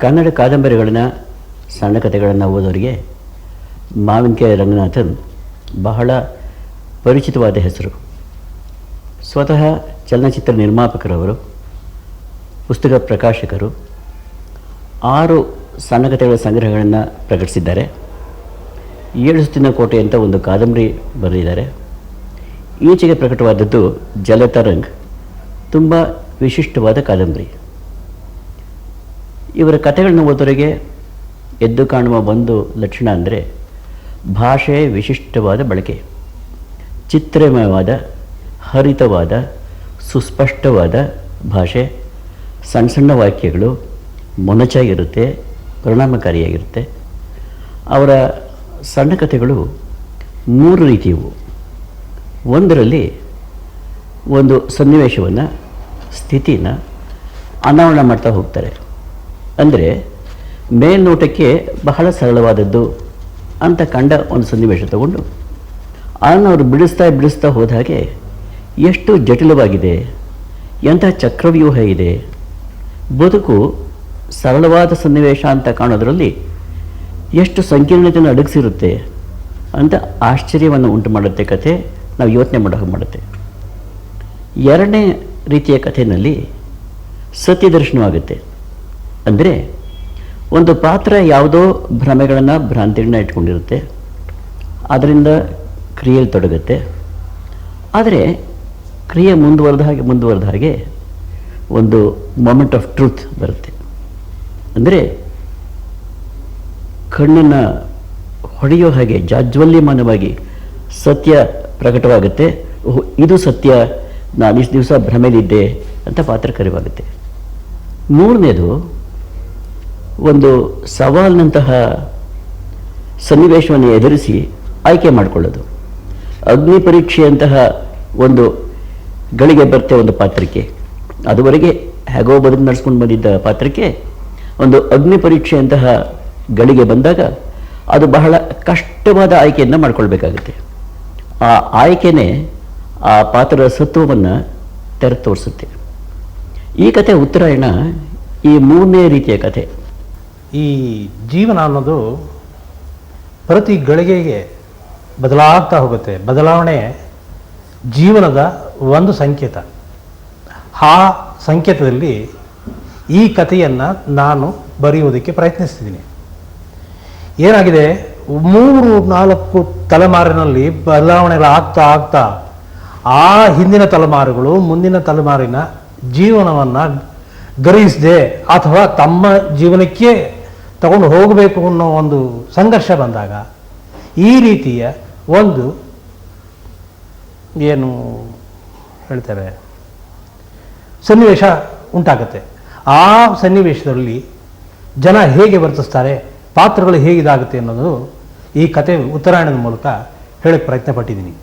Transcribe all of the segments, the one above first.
ಕನ್ನಡ ಕಾದಂಬರಿಗಳನ್ನ ಸಣ್ಣ ಕಥೆಗಳನ್ನು ಓದೋರಿಗೆ ಮಾವಿನಕೆರೆ ರಂಗನಾಥನ್ ಬಹಳ ಪರಿಚಿತವಾದ ಹೆಸರು. ಸ್ವತಃ ಚಲನಚಿತ್ರ ನಿರ್ಮಾಪಕರವರು, ಪುಸ್ತಕ ಪ್ರಕಾಶಕರು, 6 ಸಣ್ಣ ಕಥೆಗಳ ಸಂಗ್ರಹಗಳನ್ನು ಪ್ರಕಟಿಸಿದ್ದಾರೆ. 7 ಸುತ್ತಿನ ಕೋಟೆ ಅಂತ ಒಂದು ಕಾದಂಬರಿ ಬರೆದಿದ್ದಾರೆ. ಈಚೆಗೆ ಪ್ರಕಟವಾದದ್ದು ಜಲತರಂಗ್, ತುಂಬ ವಿಶಿಷ್ಟವಾದ ಕಾದಂಬರಿ. ಇವರ ಕಥೆಗಳನ್ನು ಓದೋರಿಗೆ ಎದ್ದು ಕಾಣುವ ಒಂದು ಲಕ್ಷಣ ಅಂದರೆ ಭಾಷೆ ವಿಶಿಷ್ಟವಾದ ಬಳಕೆ. ಚಿತ್ರಮಯವಾದ, ಹರಿತವಾದ, ಸುಸ್ಪಷ್ಟವಾದ ಭಾಷೆ, ಸಣ್ಣ ಸಣ್ಣ ವಾಕ್ಯಗಳು, ಮೊನಚಾಗಿರುತ್ತೆ, ಪರಿಣಾಮಕಾರಿಯಾಗಿರುತ್ತೆ. ಅವರ ಸಣ್ಣ ಕಥೆಗಳು 3 ರೀತಿಯವು. ಒಂದರಲ್ಲಿ ಒಂದು ಸನ್ನಿವೇಶವನ್ನು, ಸ್ಥಿತಿನ ಅನಾವರಣ ಮಾಡ್ತಾ ಹೋಗ್ತಾರೆ. ಅಂದರೆ ಮೇಲ್ನೋಟಕ್ಕೆ ಬಹಳ ಸರಳವಾದದ್ದು ಅಂತ ಕಂಡ ಒಂದು ಸನ್ನಿವೇಶ ತಗೊಂಡು ಅದನ್ನು ಅವರು ಬಿಡಿಸ್ತಾ ಹೋದ ಹಾಗೆ ಎಷ್ಟು ಜಟಿಲವಾಗಿದೆ, ಎಂಥ ಚಕ್ರವ್ಯೂಹ ಇದೆ, ಬದುಕು ಸರಳವಾದ ಸನ್ನಿವೇಶ ಅಂತ ಕಾಣೋದರಲ್ಲಿ ಎಷ್ಟು ಸಂಕೀರ್ಣತೆಯನ್ನು ಅಡಗಿಸಿರುತ್ತೆ ಅಂತ ಆಶ್ಚರ್ಯವನ್ನು ಉಂಟು ಮಾಡುತ್ತೆ ಕಥೆ. ನಾವು ಯೋಚನೆ ಮಾಡೋ ಹಾಗೆ ಮಾಡುತ್ತೆ. 2ನೇ ರೀತಿಯ ಕಥೆಯಲ್ಲಿ ಸತ್ಯದರ್ಶನವಾಗುತ್ತೆ. ಅಂದರೆ ಒಂದು ಪಾತ್ರ ಯಾವುದೋ ಭ್ರಮೆಗಳನ್ನು, ಭ್ರಾಂತಿಗಳನ್ನ ಇಟ್ಕೊಂಡಿರುತ್ತೆ, ಅದರಿಂದ ಕ್ರಿಯೆಯಲ್ಲಿ ತೊಡಗುತ್ತೆ. ಆದರೆ ಕ್ರಿಯೆ ಮುಂದುವರೆದ ಹಾಗೆ ಒಂದು ಮೊಮೆಂಟ್ ಆಫ್ ಟ್ರೂತ್ ಬರುತ್ತೆ. ಅಂದರೆ ಕಣ್ಣನ್ನು ಹೊಡೆಯೋ ಹಾಗೆ ಜಾಜ್ವಲ್ಯಮಾನವಾಗಿ ಸತ್ಯ ಪ್ರಕಟವಾಗುತ್ತೆ. ಇದು ಸತ್ಯ, ನಾನು ಇಷ್ಟು ದಿವಸ ಭ್ರಮೆಯಲ್ಲಿದ್ದೆ ಅಂತ ಪಾತ್ರ ಕರಿವಾಗುತ್ತೆ. 3ನೇದು ಒಂದು ಸವಾಲಿನಂತಹ ಸನ್ನಿವೇಶವನ್ನು ಎದುರಿಸಿ ಆಯ್ಕೆ ಮಾಡಿಕೊಳ್ಳೋದು. ಅಗ್ನಿ ಪರೀಕ್ಷೆಯಂತಹ ಒಂದು ಗಳಿಗೆ ಬರುತ್ತೆ ಒಂದು ಪಾತ್ರಕ್ಕೆ. ಅದುವರೆಗೆ ಹೇಗೋ ಬದುಕು ನಡೆಸ್ಕೊಂಡು ಬಂದಿದ್ದ ಪಾತ್ರಕ್ಕೆ ಒಂದು ಅಗ್ನಿ ಪರೀಕ್ಷೆಯಂತಹ ಗಳಿಗೆ ಬಂದಾಗ ಅದು ಬಹಳ ಕಷ್ಟವಾದ ಆಯ್ಕೆಯನ್ನು ಮಾಡಿಕೊಳ್ಬೇಕಾಗುತ್ತೆ. ಆ ಆಯ್ಕೆನೇ ಆ ಪಾತ್ರದ ಸತ್ವವನ್ನು ತೆರೆ ತೋರಿಸುತ್ತೆ. ಈ ಕಥೆ ಉತ್ತರಾಯಣ ಈ 3ನೇ ರೀತಿಯ ಕಥೆ. ಈ ಜೀವನ ಅನ್ನೋದು ಪ್ರತಿ ಗಳಿಗೆಗೆ ಬದಲಾಗ್ತಾ ಹೋಗುತ್ತೆ. ಬದಲಾವಣೆ ಜೀವನದ ಒಂದು ಸಂಕೇತ. ಆ ಸಂಕೇತದಲ್ಲಿ ಈ ಕಥೆಯನ್ನು ನಾನು ಬರೆಯುವುದಕ್ಕೆ ಪ್ರಯತ್ನಿಸ್ತಿದ್ದೀನಿ. ಏನಾಗಿದೆ, 3-4 ತಲೆಮಾರಿನಲ್ಲಿ ಬದಲಾವಣೆಗಳು ಆಗ್ತಾ ಆ ಹಿಂದಿನ ತಲೆಮಾರುಗಳು ಮುಂದಿನ ತಲೆಮಾರಿನ ಜೀವನವನ್ನು ಗ್ರಹಿಸದೆ ಅಥವಾ ತಮ್ಮ ಜೀವನಕ್ಕೆ ತಗೊಂಡು ಹೋಗಬೇಕು ಅನ್ನೋ ಒಂದು ಸಂಘರ್ಷ ಬಂದಾಗ ಈ ರೀತಿಯ ಒಂದು ಏನು ಹೇಳ್ತಾರೆ ಸನ್ನಿವೇಶ ಉಂಟಾಗುತ್ತೆ. ಆ ಸನ್ನಿವೇಶದಲ್ಲಿ ಜನ ಹೇಗೆ ವರ್ತಿಸ್ತಾರೆ, ಪಾತ್ರಗಳು ಹೇಗಿದಾಗುತ್ತೆ ಅನ್ನೋದು ಈ ಕತೆ ಉತ್ತರಾಯಣದ ಮೂಲಕ ಹೇಳಕ್ಕೆ ಪ್ರಯತ್ನ ಪಟ್ಟಿದ್ದೀನಿ.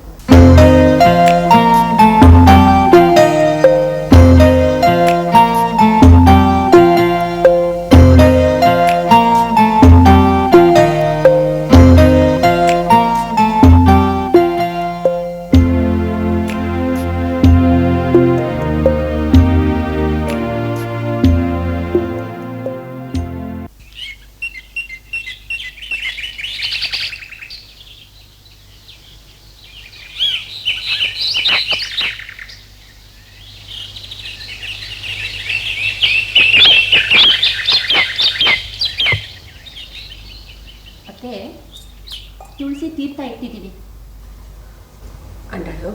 ತುಳಸಿ ತೀರ್ಥ ಇಟ್ಟಿದ್ದೀವಿ. ಅಂಡಳು,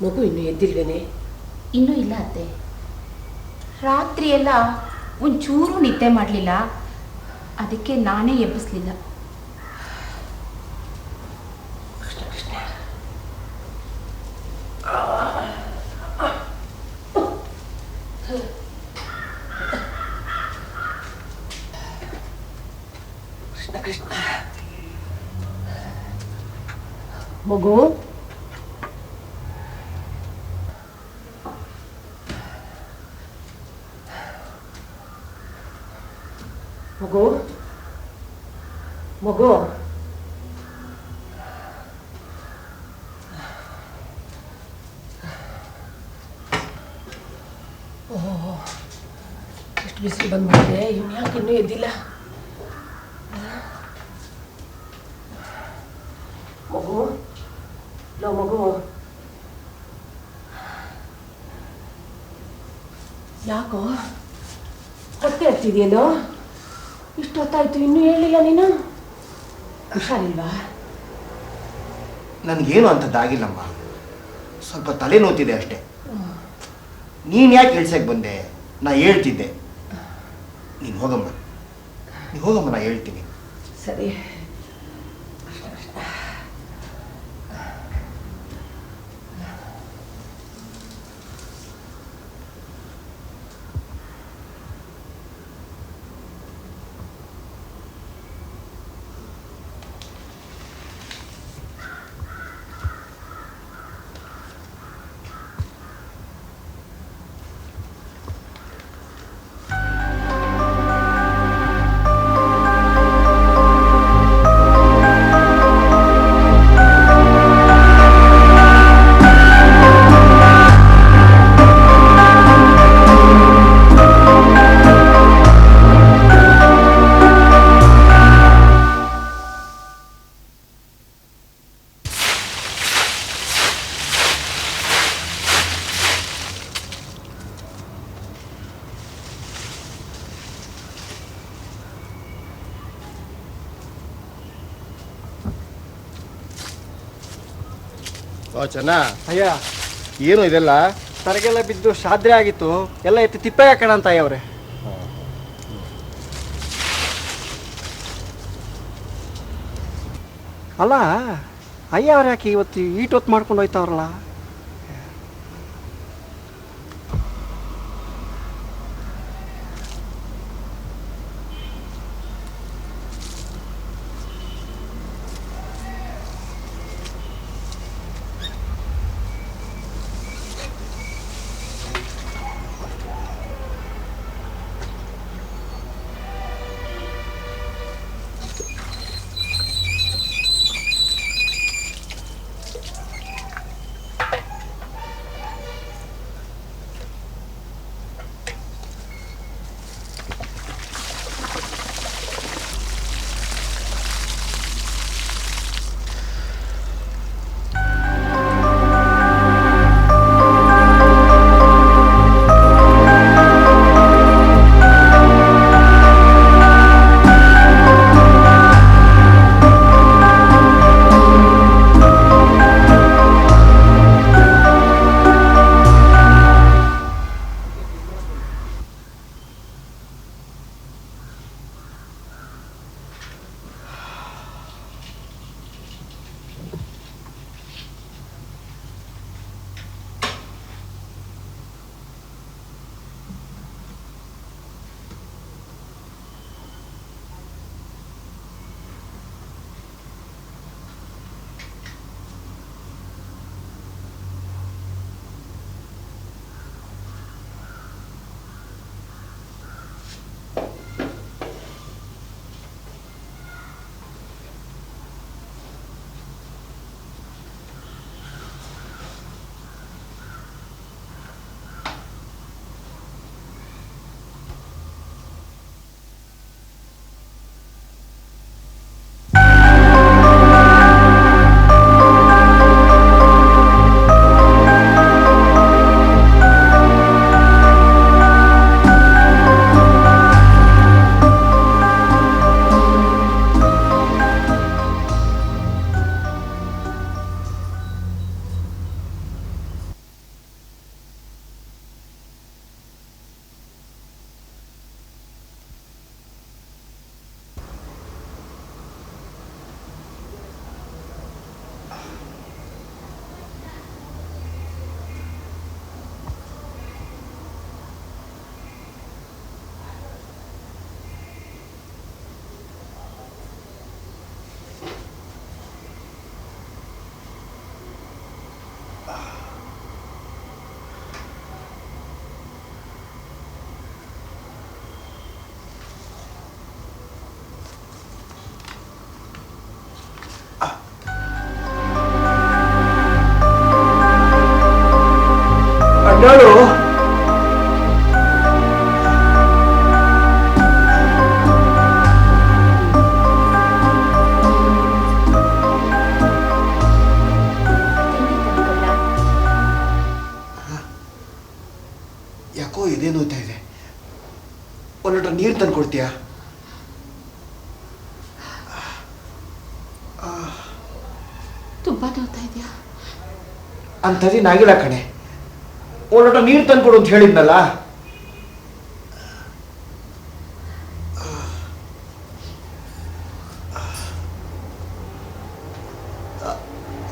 ಮಗು ಇನ್ನೂ ಎದ್ದಿಲ್ವೇನೆ? ಇನ್ನೂ ಇಲ್ಲ ಅತ್ತೆ. ರಾತ್ರಿ ಎಲ್ಲ ಒಂಚೂರು ನಿದ್ದೆ ಮಾಡಲಿಲ್ಲ, ಅದಕ್ಕೆ ನಾನೇ ಎಬ್ಬಿಸ್ಲಿಲ್ಲ. ಮಗು, ಮಗು, ಮಗು, ಎಷ್ಟು ಬಿಸಿಲು ಬಂದ್ಬಿಟ್ಟಿದೆ, ಇವ್ನು ಯಾಕೆ ಇನ್ನೂ ಎದ್ದಿಲ್ಲ? ಮಗು, ಲೋ ಮಗು, ಯಾಕೋ ಹೊಟ್ಟೆ ಹತ್ತಿದೆಯಲ್ಲೋ? ಇಷ್ಟೊತ್ತಾಯ್ತು ಇನ್ನೂ ಹೇಳಿಲ್ಲ ನೀನು? ಹುಷಾರಿಲ್ವಾ? ನನಗೇನು ಅಂಥದ್ದಾಗಿಲ್ಲಮ್ಮ, ಸ್ವಲ್ಪ ತಲೆ ನೋತಿದೆ ಅಷ್ಟೇ. ನೀನು ಯಾಕೆ ಹೇಳ್ಸಕ್ಕೆ ಬಂದೆ? ನಾ ಹೇಳ್ತಿದ್ದೆ. ನೀನು ಹೋಗಮ್ಮ, ನಾ ಹೇಳ್ತೀನಿ. ಸರಿ. ಚೆನ್ನ, ಅಯ್ಯ, ಏನು ಇದೆಲ್ಲ? ತರಗೆಲ್ಲ ಬಿದ್ದು ಶಾದ್ರೆ ಆಗಿತ್ತು, ಎಲ್ಲ ಎತ್ತಿ ತಿಪ್ಪೆ ಹಾಕೋಣ ಅಂತ ಅಯ್ಯವ್ರೆ. ಅಲ್ಲ ಅಯ್ಯ ಅವ್ರು ಯಾಕೆ ಇವತ್ತು ಈಟೊತ್ತು ಮಾಡ್ಕೊಂಡು ಹೋಯ್ತವ್ರಲ್ಲ? ಅಣ್ಣಾಳು ಎದೆ ನೋಯ್ತಾ ಇದೆ. ಒಂದು ಲೀಟರ್ ನೀರು ತಂದು ಕೊಡ್ತೀಯಾ? ತುಂಬ ನೋಡ್ತಾ ಇದೆಯಾ? ಅಂಥದ್ದೇನಾಗಿಲ್ಲ ಕಣೆ. ಒಂದು ಲೀಟರ್ ನೀರು ತಂದು ಕೊಡು ಅಂತ ಹೇಳಿದ್ನಲ್ಲ.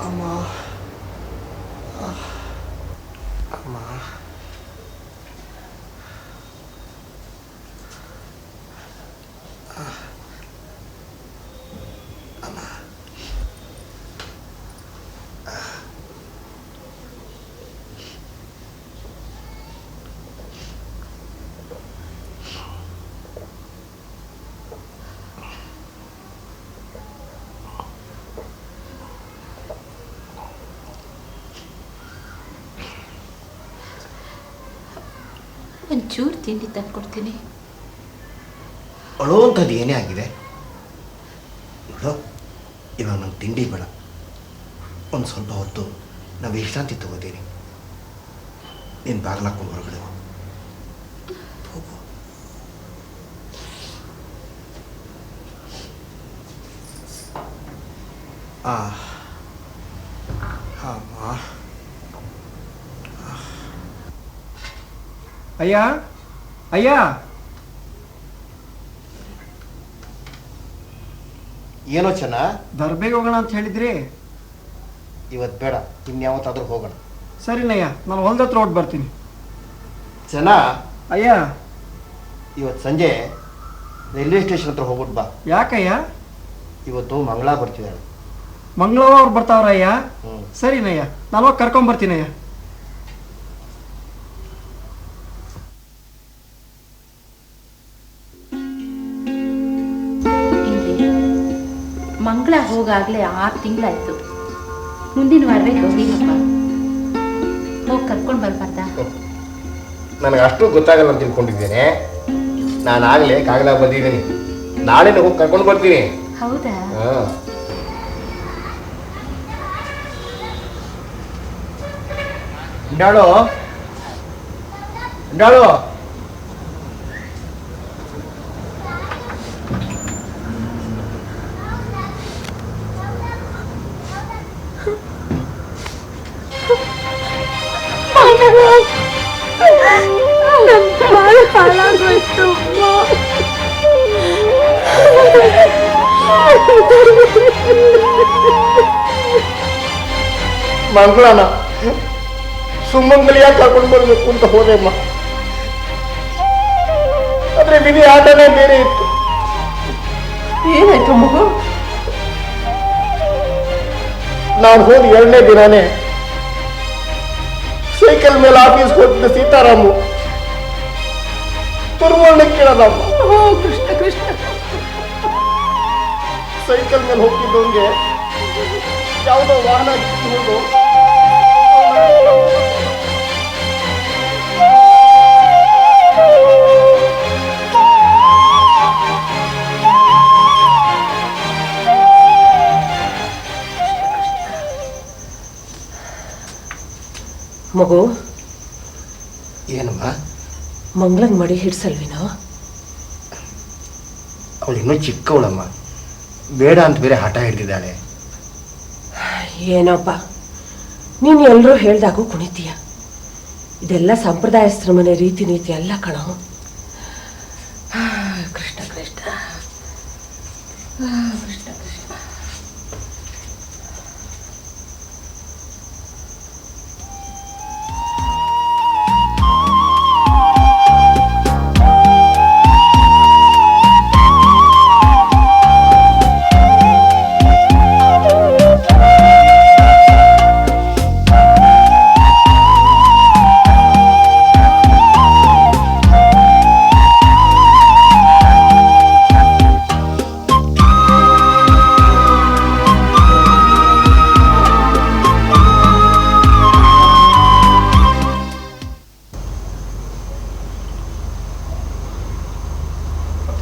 ಅಮ್ಮ ಅಮ್ಮ ಒಂಚೂರು ತಿಂಡಿ ತಂದು ಕೊಡ್ತೀನಿ. ಅಳುವಂಥದ್ದು ಏನೇ ಆಗಿದೆ ನೋಡು, ಇವಾಗ ನಂಗೆ ತಿಂಡಿ ಬೇಡ. ಒಂದು ಸ್ವಲ್ಪ ಹೊತ್ತು ನಾವು ವಿಶ್ರಾಂತಿ ತಗೋತೀನಿ. ನೀನು ಬಾಗಿಲು ಹಾಕ್ಕೊಂಡು ಹೊರಗಡೆ ಹೋಗು. ಅಮ್ಮ ಅಯ್ಯ ಅಯ್ಯ, ಏನೋ ಚೆನ್ನ, ದರ್ಬೆಗೆ ಹೋಗೋಣ ಅಂತ ಹೇಳಿದ್ರಿ. ಇವತ್ತು ಬೇಡ, ಇನ್ಯಾವತ್ತಾದ್ರೂ ಹೋಗೋಣ. ಸರಿನಯ್ಯ, ನಾನು ಹೊಲ್ದ ಹತ್ರ ಹೊಟ್ಟು ಬರ್ತೀನಿ. ಚೆನ್ನ, ಅಯ್ಯ ಇವತ್ತು ಸಂಜೆ ರೈಲ್ವೆ ಸ್ಟೇಷನ್ ಹತ್ರ ಹೋಗ್ಬಿಟ್ಟು ಬಾ. ಯಾಕಯ್ಯ? ಇವತ್ತು ಮಂಗಳಾ ಬರ್ತಿದ್ದಾಳೆ. ಮಂಗಳವಾರ ಅವ್ರು ಬರ್ತಾವ್ರಯ್ಯ? ಹ್ಞೂ ಸರಿನಯ್ಯ, ನಾನು ಹೋಗಿ ಕರ್ಕೊಂಬರ್ತೀನಯ್ಯ. ಮಂಗಳ ಹೋಗಾಗಲೇ 6 ತಿಂಗಳಾಯ್ತು. ಮುಂದಿನ ವಾರವೇ ಗೌರಿ ಹಬ್ಬ. ಹೋಗಿ ಕರ್ಕೊಂಡು ಬರ್ಬಾರ್ದಾ? ನನಗೆ ಅಷ್ಟು ಗೊತ್ತಾಗಲ್ಲ ಅಂತ ತಿಳ್ಕೊಂಡಿದ್ದೇನೆ. ನಾನು ಆಗಲೇ ಕಾಗಲ ಬಂದಿದ್ದೀನಿ. ನಾಳೆ ಹೋಗಿ ಕರ್ಕೊಂಡು ಬರ್ತೀನಿ. ಹೌದಾ? ಹಾಂ, ಇಂಡಾಳು ಇಂಡಾಳು, ಮಂಗಳನ ಸುಮ್ಮಂಗಲಿ ಯಾಕೆ ಕರ್ಕೊಂಡು ಬರ್ಬೇಕು ಅಂತ ಹೋದೆಮ್ಮ. ಆದ್ರೆ ವಿಧಿ ಆಟನೇ ಬೇರೆ ಇತ್ತು. ಏನಾಯ್ತು ಮಗು? ನಾನು ಹೋದ 2ನೇ ದಿನಾನೇ ಸೈಕಲ್ ಮೇಲೆ ಆಫೀಸ್ಗೆ ಹೋಗ್ತಿದ್ದ ಸೀತಾರಾಮು ತುರ್ಮಣ್ಣೆ ಕೇಳದಮ್ಮ. ಕೃಷ್ಣ ಕೃಷ್ಣ, ಸೈಕಲ್ ಮೇಲೆ ಹೋಗ್ತಿದ್ದವನ್ಗೆ ಯಾವುದೋ ವಾಹನ ಗಿಟ್ಟಿಕೊಂಡು ಮಗು, ಏನಮ್ಮ? ಮಂಗಳನ್ ಮಡಿ ಹಿಡ್ಸಲ್ವೇನೋ? ಅವಳು ಇನ್ನೂ ಚಿಕ್ಕವಳಮ್ಮ, ಬೇಡ ಅಂತ ಬೇರೆ ಹಠ ಹಿಡ್ದಿದ್ದಾಳೆ. ಏನಪ್ಪ, ನೀನು ಎಲ್ಲರೂ ಹೇಳ್ದಾಗೂ ಕುಣಿತೀಯ. ಇದೆಲ್ಲ ಸಂಪ್ರದಾಯಸ್ಥರ ಮನೆ ರೀತಿ ನೀತಿ ಎಲ್ಲ ಕಣೋ. ಕೃಷ್ಣ ಕೃಷ್ಣ ಕೃಷ್ಣ ಕೃಷ್ಣ.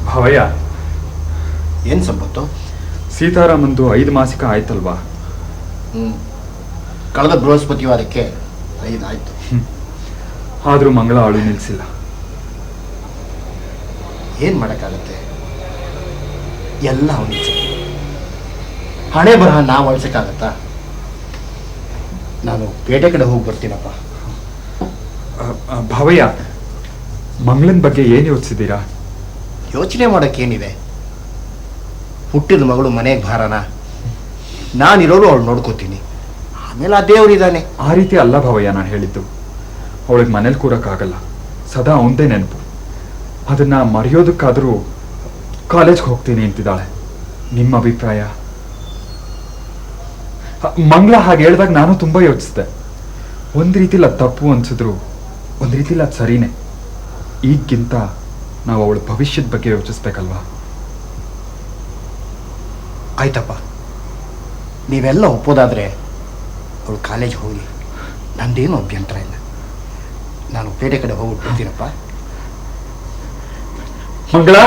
ಭವಯ್ಯ, ಏನು ಸಂಪತ್ತು? ಸೀತಾರಾಮಂದು 5 ಮಾಸಿಕ ಆಯ್ತಲ್ವಾ? ಕಳೆದ ಬೃಹಸ್ಪತಿವಾರಕ್ಕೆ 5 ಆಯ್ತು. ಆದರೂ ಮಂಗಳ ಅಳು ನಿಲ್ಲಿಸಿಲ್ಲ. ಏನು ಮಾಡೋಕ್ಕಾಗತ್ತೆ? ಎಲ್ಲ ಅವನಿಗೆ ಹಣೆ ಬರಹ ನಾವು ಅಳಿಸೋಕ್ಕಾಗತ್ತಾ? ನಾನು ಪೇಟೆ ಕಡೆ ಹೋಗಿ ಬರ್ತೀನಪ್ಪ. ಭಾವಯ್ಯ, ಮಂಗಳನ ಬಗ್ಗೆ ಏನು ಯೋಚಿಸಿದ್ದೀರಾ? ಯೋಚನೆ ಮಾಡೋಕ್ಕೇನಿದೆ? ಹುಟ್ಟಿದ ಮಗಳು ಮನೆಗೆ ಭಾರನ. ನಾನಿರೋರು ಅವಳು ನೋಡ್ಕೋತೀನಿ, ಆಮೇಲೆ ಆ ದೇವರಿದ್ದಾನೆ. ಆ ರೀತಿ ಅಲ್ಲ ಭಾವಯ್ಯ ನಾನು ಹೇಳಿದ್ದು. ಅವಳಿಗೆ ಮನೇಲಿ ಕೂರಕ್ಕಾಗಲ್ಲ, ಸದಾ ಅವಂದೇ ನೆನಪು. ಅದನ್ನ ಮರೆಯೋದಕ್ಕಾದರೂ ಕಾಲೇಜ್ಗೆ ಹೋಗ್ತೀನಿ ಅಂತಿದ್ದಾಳೆ. ನಿಮ್ಮ ಅಭಿಪ್ರಾಯ? ಮಂಗಳ ಹಾಗೆ ಹೇಳಿದಾಗ ನಾನು ತುಂಬ ಯೋಚಿಸಿದೆ. ಒಂದು ರೀತಿಲಿ ಅದು ತಪ್ಪು ಅನ್ಸಿದ್ರು, ಒಂದು ರೀತಿಲಿ ಅದು ಸರಿನೇ. ಈಗಿಂತ ನಾವು ಅವಳ ಭವಿಷ್ಯದ ಬಗ್ಗೆ ಯೋಚಿಸ್ಬೇಕಲ್ವಾ? ಆಯ್ತಪ್ಪ, ನೀವೆಲ್ಲ ಒಪ್ಪೋದಾದರೆ ಅವಳು ಕಾಲೇಜ್ ಹೋಗಿ, ನಂದೇನು ಅಭ್ಯಂತರ ಇಲ್ಲ. ನಾನು ಪೇಟೆ ಕಡೆ ಹೋಗ್ಬಿಟ್ಟು ಬರ್ತೀನಪ್ಪ. ಮಂಗಳ,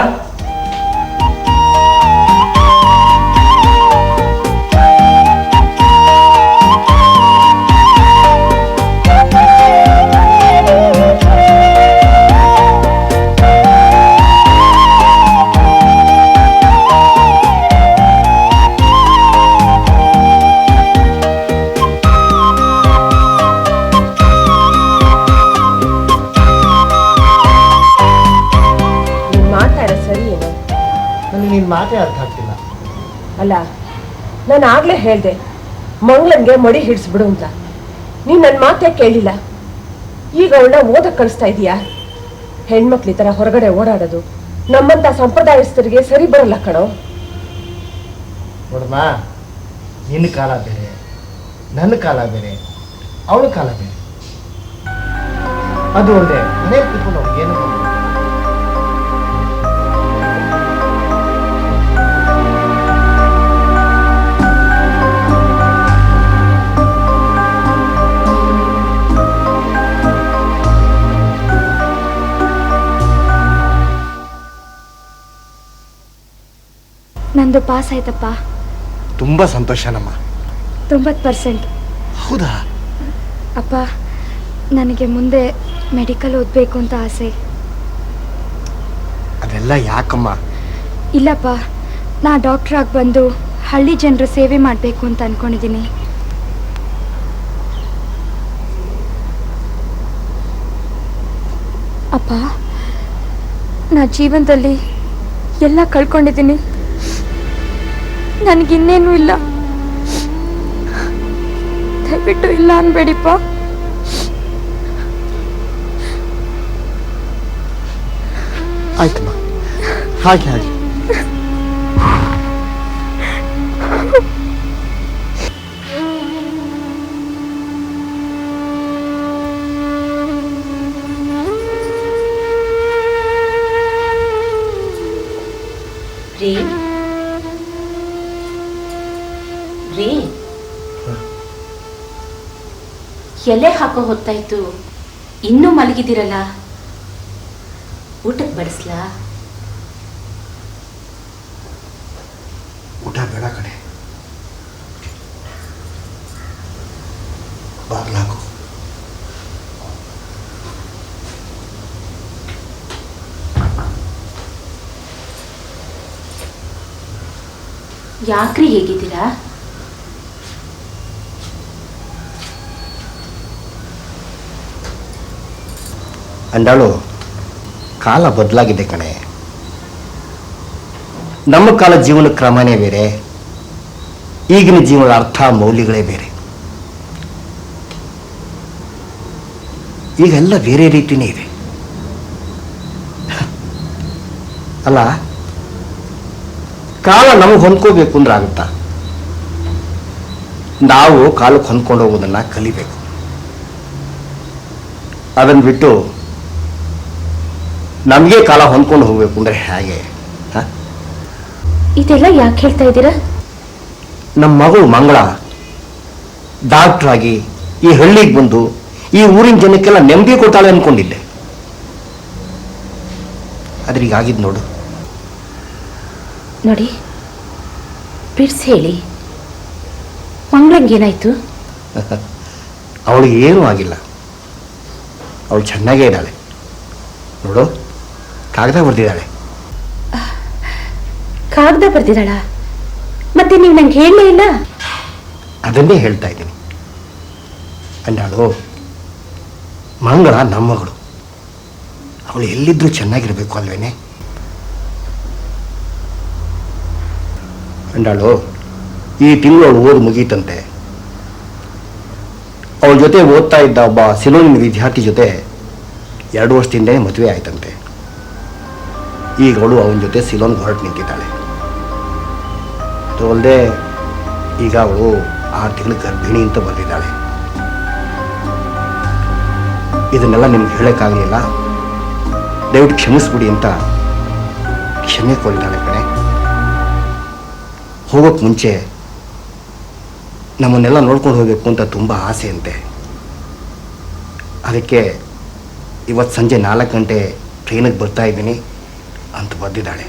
ಮಾತೇ ಅರ್ಥ ಆಗ್ತಿಲ್ಲ. ಅಲ್ಲ, ನಾನು ಆಗ್ಲೇ ಹೇಳ್ದೆ ಮಂಗಳನ್ಗೆ ಮಡಿ ಹಿಡಿಸ್ಬಿಡು ಅಂತ. ನೀನ್ ನನ್ನ ಮಾತೇ ಕೇಳಿಲ್ಲ. ಈಗ ಅವಳನ್ನ ಓದಕ್ಕೆ ಕಳಿಸ್ತಾ ಇದೀಯಾ? ಹೆಣ್ಮಕ್ಳು ಈ ಥರ ಹೊರಗಡೆ ಓಡಾಡೋದು ನಮ್ಮಂತ ಸಂಪ್ರದಾಯಸ್ಥರಿಗೆ ಸರಿ ಬರಲ್ಲ ಕಣೋ. ನೋಡಮ್ಮ, ನಿನ್ನ ಕಾಲ ಬೇರೆ, ನನ್ನ ಕಾಲ ಬೇರೆ, ಅವಳ ಕಾಲ ಬೇರೆ. ಅದು ಒಂದೇ ಮನೇಲಿ ಕೂತ್ಕೊಂಡು ಅವ್ಳಿಗೇನು ನಂದು ಪಾಸ್ ಆಯ್ತಪ್ಪ. ತುಂಬ ಸಂತೋಷನಮ್ಮ. 90%. ಹೌದಾ? ಅಪ್ಪ, ನನಗೆ ಮುಂದೆ ಮೆಡಿಕಲ್ ಓದಬೇಕು ಅಂತ ಆಸೆ. ಅದೆಲ್ಲ ಯಾಕಮ್ಮ? ಇಲ್ಲಪ್ಪ, ನಾ ಡಾಕ್ಟ್ರಾಗಿ ಬಂದು ಹಳ್ಳಿ ಜನರ ಸೇವೆ ಮಾಡಬೇಕು ಅಂತ ಅಂದ್ಕೊಂಡಿದ್ದೀನಿ. ಅಪ್ಪ, ನಾ ಜೀವನದಲ್ಲಿ ಎಲ್ಲ ಕಳ್ಕೊಂಡಿದ್ದೀನಿ. ನನಗಿನ್ನೇನೂ ಇಲ್ಲ. ದಯವಿಟ್ಟು ಇಲ್ಲ ಅನ್ಬೇಡಿಪ್ಪ. ಆಯ್ತಮ್ಮ, ಹಾಗೆ ಹಾಗೆ. ರೀ ರೀ, ಎಲೆ ಹಾಕೋ ಹೊತ್ತಾಯ್ತು, ಇನ್ನೂ ಮಲಗಿದಿರಲ್ಲ. ಊಟಕ್ಕೆ ಬಡಿಸ್ಲಾ? ಊಟ ಬೇಡ ಕಣೆ, ಬಾಗ್ಲಾಕು. ಯಾಕ್ರಿ ಹೇಗಿದ್ದೀರಾ? ಅಂದಾಳು, ಕಾಲ ಬದಲಾಗಿದೆ ಕಣೆ. ನಮ್ಮ ಕಾಲ ಜೀವನ ಕ್ರಮನೇ ಬೇರೆ, ಈಗಿನ ಜೀವನದ ಅರ್ಥ ಮೌಲ್ಯಗಳೇ ಬೇರೆ. ಈಗೆಲ್ಲ ಬೇರೆ ರೀತಿಯೇ ಇದೆ. ಅಲ್ಲ, ಕಾಲ ನಮಗೆ ಹೊಂದ್ಕೋಬೇಕು ಅಂದ್ರೆ ಆಗುತ್ತಾ? ನಾವು ಕಾಲಕ್ಕೆ ಹೊಂದ್ಕೊಂಡು ಹೋಗೋದನ್ನ ಕಲಿಬೇಕು. ಅದನ್ನು ಬಿಟ್ಟು ನಮಗೆ ಕಾಲ ಹೊಂದ್ಕೊಂಡು ಹೋಗ್ಬೇಕು ಅಂದ್ರೆ ಹೇಗೆ? ಇದೆಲ್ಲ ಯಾಕೆ ಹೇಳ್ತಾ ಇದ್ದೀರಾ? ನಮ್ಮ ಮಗಳು ಮಂಗಳ ಡಾಕ್ಟರ್ ಆಗಿ ಈ ಹಳ್ಳಿಗೆ ಬಂದು ಈ ಊರಿನ ಜನಕ್ಕೆಲ್ಲ ನೆಮ್ಮದಿ ಕೊಡ್ತಾಳೆ ಅನ್ಕೊಂಡಿದ್ದೆ. ಆದ್ರೆ ಈಗ ಆಗಿದ್ ನೋಡು. ನೋಡಿ, ಬಿಡ್ಸ್ ಹೇಳಿ, ಮಂಗಳಂಗೇನಾಯ್ತು? ಅವಳಿಗೆ ಏನೂ ಆಗಿಲ್ಲ, ಅವಳು ಚೆನ್ನಾಗೇ ಇದ್ದಾಳೆ. ನೋಡು, ಕಾಗದ ಬರೆದಿದ್ದಾಳೆ. ಕಾಗದ ಬರ್ದಿದ್ದಾಳ? ಮತ್ತೆ ನೀವು ನಂಗೆ ಹೇಳಲೇ ಇಲ್ಲ. ಅದನ್ನೇ ಹೇಳ್ತಾ ಇದ್ದೀನಿ. ಅಂದಾಳು, ಮಂಗಳ ನಮ್ಮಗಳು, ಅವಳು ಎಲ್ಲಿದ್ರೂ ಚೆನ್ನಾಗಿರ್ಬೇಕು ಅಲ್ವೇನೆ? ಅಂದಾಳು, ಈ ತಿಂಗಳು ಅವಳು ಓದು ಮುಗೀತಂತೆ. ಅವಳ ಜೊತೆ ಓದ್ತಾ ಇದ್ದ ಒಬ್ಬ ಸಿಲೋನಿನ ವಿದ್ಯಾರ್ಥಿ ಜೊತೆ 2 ವರ್ಷದಿಂದೇ ಮದುವೆ ಆಯ್ತಂತೆ. ಈಗ ಅವಳು ಅವನ ಜೊತೆ ಸಿಲೋನ್ಗೆ ಹೊರಟು ನಿಂತಿದ್ದಾಳೆ. ಅದು ಅಲ್ಲದೆ ಈಗ ಅವಳು 6 ತಿಂಗಳ ಗರ್ಭಿಣಿ ಅಂತ ಬಂದಿದ್ದಾಳೆ. ಇದನ್ನೆಲ್ಲ ನಿಮ್ಗೆ ಹೇಳೋಕ್ಕಾಗಲಿಲ್ಲ, ದಯವಿಟ್ಟು ಕ್ಷಮಿಸ್ಬಿಡಿ ಅಂತ ಕ್ಷಮೆ ಕೋರಿದ್ದಾಳೆ ಕಣೆ. ಹೋಗೋಕ್ಕೆ ಮುಂಚೆ ನಮ್ಮನ್ನೆಲ್ಲ ನೋಡ್ಕೊಂಡು ಹೋಗಬೇಕು ಅಂತ ತುಂಬ ಆಸೆ ಅಂತೆ. ಅದಕ್ಕೆ ಇವತ್ತು ಸಂಜೆ 4 ಗಂಟೆ ಟ್ರೈನಿಗೆ ಬರ್ತಾ ಇದ್ದೀನಿ ಅಂತ ಬಂದಿದ್ದಾಳೆ.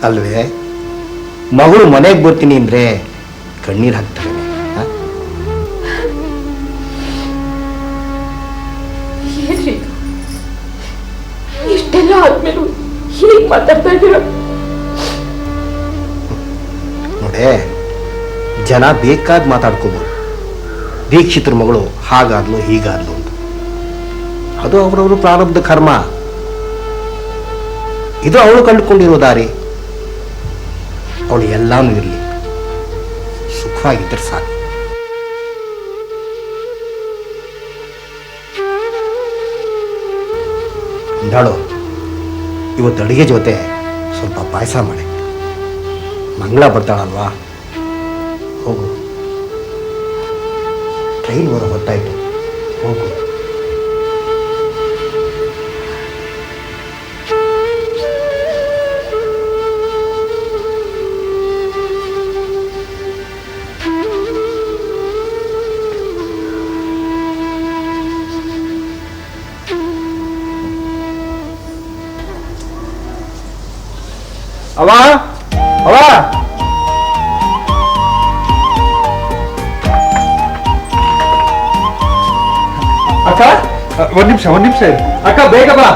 ಅಲ್ವೇ? ಮಗಳು ಮನೆಗೆ ಬರ್ತೀನಿ ಅಂದರೆ ಕಣ್ಣೀರು ಹಾಕ್ತಾಳೆ. ಇಷ್ಟೆಲ್ಲ ಆದ್ಮೇಲೂ ಹೀಗೆ ಮಾತಾಡ್ತಾ ಇದ್ದೀರ? ನೋಡೇ, ಜನ ಬೇಕಾದ ಮಾತಾಡ್ಕೋಬೋದು. ದೀಕ್ಷಿತರ ಮಗಳು ಹಾಗಾದ್ಲು ಹೀಗಾದ್ಲು ಅಂತ. ಅದು ಅವರವರು ಪ್ರಾರಬ್ಧ ಕರ್ಮ. ಇದು ಅವಳು ಕಂಡುಕೊಂಡಿರೋ ದಾರಿ. ಅವಳು ಎಲ್ಲಾನು ಇರಲಿ, ಸುಖವಾಗಿದ್ದರೆ ಸಾಕು. ಅಂದಾಳು, ಇವತ್ತು ಅಡುಗೆ ಜೊತೆ ಸ್ವಲ್ಪ ಪಾಯಸ ಮಾಡಿ. ಮಂಗಳ ಬರ್ತಾಳಲ್ವಾ? ಹೋಗು, ಟ್ರೈನ್ ಬರೋ ಹೊತ್ತಾಯ್ತು, ಹೋಗು. ಅವ ಅವ ಅಕ್ಕ, ಒಂದ್ ನಿಮಿಷ ಇರು. ಅಕ್ಕ ಬೇಗ ಬಾ.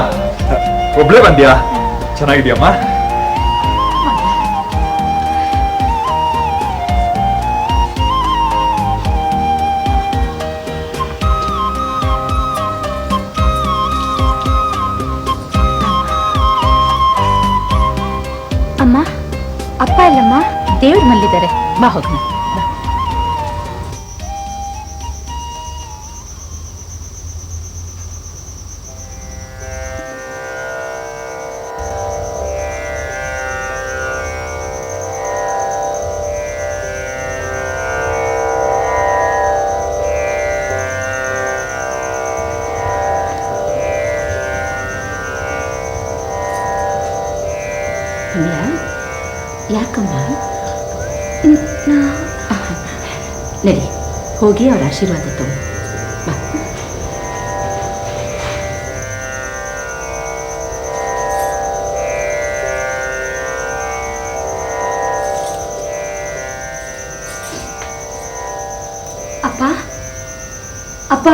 ಒಬ್ಳೇ ಬಂದ್ಯಾ? ಚೆನ್ನಾಗಿದ್ಯಮ್ಮ? ಅಮ್ಮ, ಅಪ್ಪ ಇಲ್ಲಮ್ಮ? ದೇವ್ರ ಮಲ್ಲಿದ್ದಾರೆ, ಬಾ ಹೋಗೋಣ. ಯಾಕಮ್ಮ? ನಡಿ, ಹೋಗಿ ಅವ್ರ ಆಶೀರ್ವಾದ ತಗೋ. ಬಾ. ಅಪ್ಪ, ಅಪ್ಪ,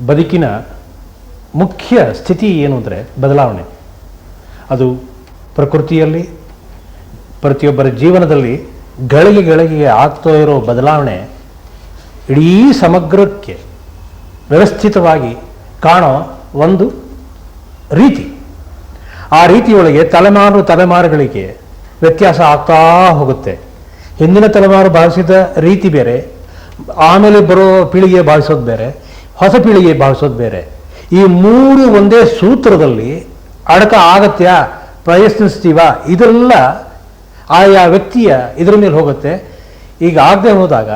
ಬದುಕಿನ ಮುಖ್ಯ ಸ್ಥಿತಿ ಏನು ಅಂದರೆ ಬದಲಾವಣೆ. ಅದು ಪ್ರಕೃತಿಯಲ್ಲಿ, ಪ್ರತಿಯೊಬ್ಬರ ಜೀವನದಲ್ಲಿ ಗಳಿಗೆ ಆಗ್ತಾ ಇರೋ ಬದಲಾವಣೆ ಇಡೀ ಸಮಗ್ರಕ್ಕೆ ವ್ಯವಸ್ಥಿತವಾಗಿ ಕಾಣೋ ಒಂದು ರೀತಿ. ಆ ರೀತಿಯೊಳಗೆ ತಲೆಮಾರುಗಳಿಗೆ ವ್ಯತ್ಯಾಸ ಆಗ್ತಾ ಹೋಗುತ್ತೆ. ಹಿಂದಿನ ತಲೆಮಾರು ಭಾವಿಸಿದ ರೀತಿ ಬೇರೆ, ಆಮೇಲೆ ಬರೋ ಪೀಳಿಗೆ ಭಾವಿಸೋದು ಬೇರೆ, ಹೊಸ ಪೀಳಿಗೆ ಭಾವಿಸೋದು ಬೇರೆ. ಈ ಮೂರು ಒಂದೇ ಸೂತ್ರದಲ್ಲಿ ಅಡಕ ಆಗತ್ಯ ಪ್ರಯತ್ನಿಸ್ತೀವ, ಇದೆಲ್ಲ ಆಯಾ ವ್ಯಕ್ತಿಯ ಇದರ ಮೇಲೆ ಹೋಗುತ್ತೆ. ಈಗ ಆಗದೆ ಹೋದಾಗ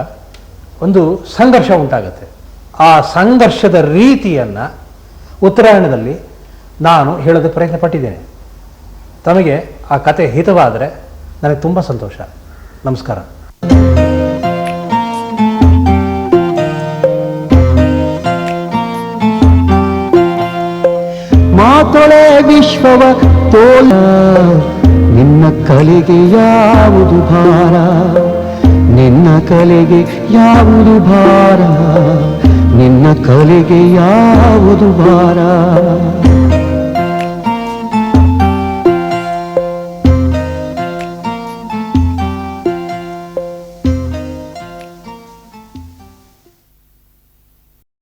ಒಂದು ಸಂಘರ್ಷ ಉಂಟಾಗತ್ತೆ. ಆ ಸಂಘರ್ಷದ ರೀತಿಯನ್ನು ಉತ್ತರಾಯಣದಲ್ಲಿ ನಾನು ಹೇಳೋದಕ್ಕೆ ಪ್ರಯತ್ನ ಪಟ್ಟಿದ್ದೇನೆ. ತಮಗೆ ಆ ಕತೆ ಹಿತವಾದರೆ ನನಗೆ ತುಂಬ ಸಂತೋಷ. ನಮಸ್ಕಾರ. ಮಾತೊಳೆ ವಿಶ್ವವ ತೋಲ ನಿನ್ನ ಕಲೆಗೆ ಯಾವುದು ಭಾರ, ನಿನ್ನ ಕಲೆಗೆ ಯಾವುದು ಭಾರ, ನಿನ್ನ ಕಲೆಗೆ ಯಾವುದು ಭಾರ.